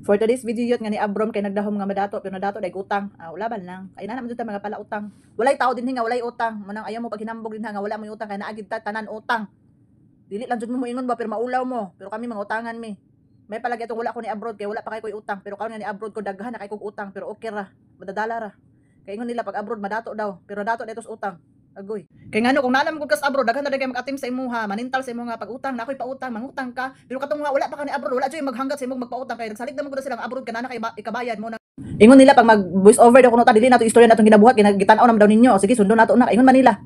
For today's video yun nga ni Abrom kay nagdahom nga madato pero nadato day utang. Ulaban lang. Kay na naman jud ta mga pala utang. Walay tao din nga walay utang. Manang ayaw mo pag hinambog din nga wala mo utang kay naagid ta tanan utang. Dili lang jud mo ingon ba pero maulaw mo. Pero kami mga utangan mi. May palagi itong wala ko ni abroad kay wala pa kay ko'y utang pero karon nga ni abroad ko daghan na kay kog utang pero okay ra. Madadala ra. Kay ingon nila pag abroad madato daw pero dato dito sa utang. Agoy. Kay ngano kung nanam ko kas abroad daghan na kay mag-atim sa imuha, manintal sa imo nga pag-utang, na ako'y pautang, mangutang ka. Pero katong nga wala pa ka ni abroad, wala jud maghanggat sa imong magpautang kay nagsalig naman ko na silang abroad kana na kay ikabayad mo na. Ingon nila pag mag voice over daw kuno ta dili nato istorya natong ginabuhat gitanaw nam daw ninyo. Sige sundo nato na ingon man nila.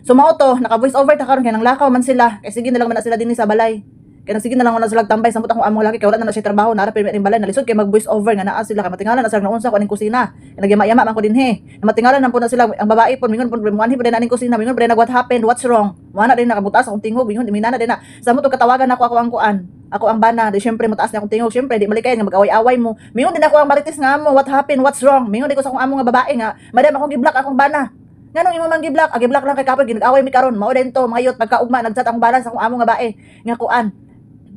So mao to naka voice over ta karon kay nang lakaw man sila. Kay sige na lang man na sila dinhi sa balay. Kaya sige na lang na sila tambay samot akong among laki kay wala na siya trabaho nara pero ning balay nalisod kay mag voice over nga naa sila kay matingalan na sila naunsa ko aning kusina. Nagyama-yama man ko dinhi. Matingalan na po na sila ang babae po mingon po muanhi pa din aning kusina mingon pa din what happened what's wrong. Wala din nakabutas akong tingog mingon minana din na. Samot katawagan ako ang kuan. Ako ang bana, di syempre mataas na akong tingog, syempre di malikay nga mag-away-away mo. Mingon din ako ang marites nga mo, what happened, what's wrong? Mingon din ko sa akong amo nga babae nga, madam akong giblock akong bana. Nganong imo man giblock? Giblock lang kay kapag ginag-away mi karon. Mao din to, mga yot pagkaugma nagchat akong balance akong amo nga babae. Nga kuan,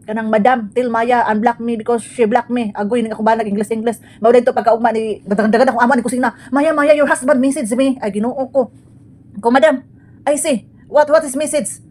kanang madam till Maya unblock me because she blocked me. Agoy ning ako ba nag English. Mao din to pagkaugma ni dagan akong amo ni kusina. Maya your husband message me. Ay Ginoo ko. Ko madam, I say, what is message?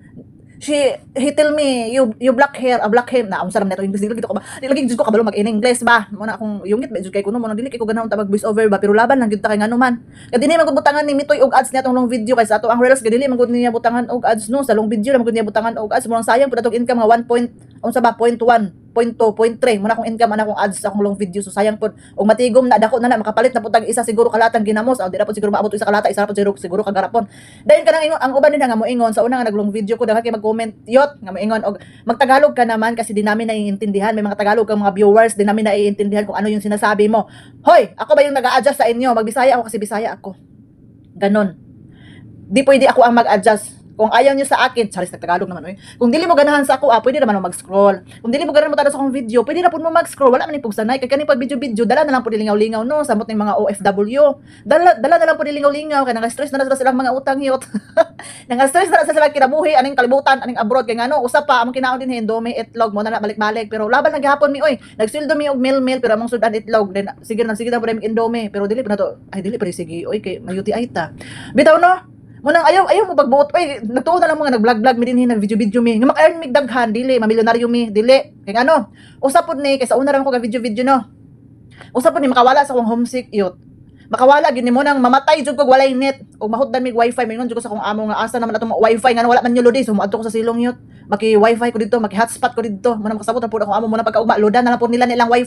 He tell me you block her, block him. Na unsa ra man English dili gito ko ba? Dili jud ko kabalo mag English ba. Mo na akong yungit ba jud kay kuno mo dili kay ko ganaon ta mag voice over ba pero laban lang gid ta kay ngano man. Kay dinhi man gud butangan ni mitoy og ads niya tong long video kay sa ato ang reels dili man gud niya butangan og ads no sa long video man gud niya butangan og ads mo sayang pud atong income nga 1 point unsa ba 0.1 0.2, 0.3 mo na akong income ana akong ads sa akong long video so sayang pud og matigom na dako na makapalit na pud tag isa siguro kalatang ginamos di na pud siguro maabot isa kalata isa ra pud siguro kagarapon dayon kanang ingon ang uban din nga mo ingon sa una nga naglong video ko daghan kay mag-comment yot nga mo ingon og magtagalog ka naman kasi di namin naiintindihan may mga tagalog kang mga viewers di namin naiintindihan kung ano yung sinasabi mo hoy ako ba yung nag-a-adjust sa inyo magbisaya ako kasi bisaya ako ganon di pwede ako ang mag-adjust. Kung ayaw niyo sa akin, charis nagtagalog naman oy. Kung dili mo ganahan sa ako, pwede naman mo mag-scroll. Kung dili mo ganahan mo tada sa akong video, pwede na pud mo mag-scroll. Wala man ni pugsanay kay kani pag video dala na lang pud lingaw-lingaw no, samot ning mga OFW. Dala na lang pud lingaw-lingaw kay nanga-stress na sila silang mga utang yot. Nanga-stress na sila kinabuhi aning kalibutan, aning abroad kay ngano, usa pa among kinaon din Indomie itlog mo na balik-balik pero laban lang gihapon mi oy. Nagsildo mi og meal pero among sudan itlog then sige na pud Indomie pero dili pa na to. Ay dili pa sige oy kay mayuti ay ta. Bitaw no. Munang ayaw mo pagbuot oy nagtuon na lang mga nag-vlog mi dinhi nag-video mi nga mak-earn mi daghan dili mamilyonaryo mi dili kay ano usa pud ni kay sa una ra ko ga video no usa pud ni makawala sa akong homesick yot makawala gid mo nang mamatay jud kog walay net og mahutdan mi wifi mingon jud ko sa akong amo nga asa naman atong wifi nga wala man yo lodi so moadto ko sa silong yot maki wifi ko dito maki hotspot ko dito mo na makasabot na pud akong amo mo na pagkaugma lodan na lang pud nila nilang wifi